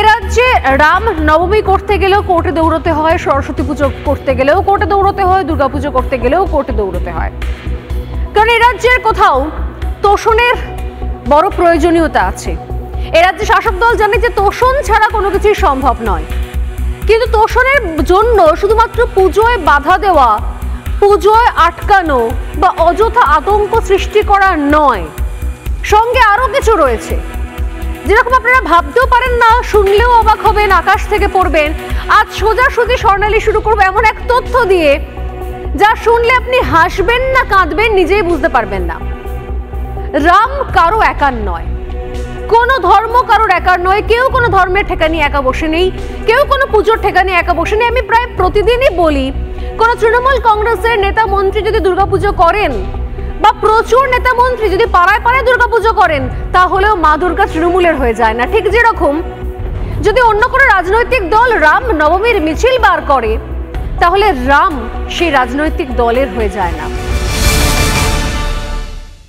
রাজ্যে রাম নবমী করতে গেলেও কোর্টে দৌড়তে হয়, সরস্বতী পুজো করতে গেলেও কোর্টে দৌড়তে হয়, দুর্গাপুজো করতে গেলেও কোর্টে দৌড়তে হয়। কারণ এই রাজ্যের কোথাও তোষণের বড় প্রয়োজনীয়তা আছে। এ রাজ্যে শাসক দল জানে যে তোষণ ছাড়া কোনো কিছুই সম্ভব নয়, কিন্তু তোষণের জন্য শুধুমাত্র পুজোয় বাধা দেওয়া, পুজোয় আটকানো বা অযথা আতঙ্ক সৃষ্টি করা নয়, সঙ্গে আরো কিছু রয়েছে যেরকম আপনারা ভাবতেও পারেন না, শুনলেও অবাক হবেন, আকাশ থেকে পড়বেন। আজ সোজাসুজি স্বর্ণালী শুরু করবো এমন এক তথ্য দিয়ে যা শুনলে আপনি হাসবেন না কাঁদবেন নিজেই বুঝতে পারবেন না। রাম কারো একার নয়, কোনো ধর্ম কারোর একার নয়, কেউ কোনো ধর্মের ঠেকা নিয়ে একা বসে নেই, কেউ কোনো পুজোর ঠেকা নিয়ে একা বসে নেই। আমি প্রায় প্রতিদিনই বলি, কোনো তৃণমূল কংগ্রেসের নেতা মন্ত্রী যদি দুর্গাপুজো করেন বা প্রচুর নেতা মন্ত্রী যদি পাড়ায় পাড়ায় দুর্গাপুজো করেন, তাহলেও মা দুর্গা তৃণমূলের হয়ে যায় না। ঠিক যেরকম যদি অন্য কোনো রাজনৈতিক দল রাম নবমীর মিছিল বার করে, তাহলে রাম সেই রাজনৈতিক দলের হয়ে যায় না।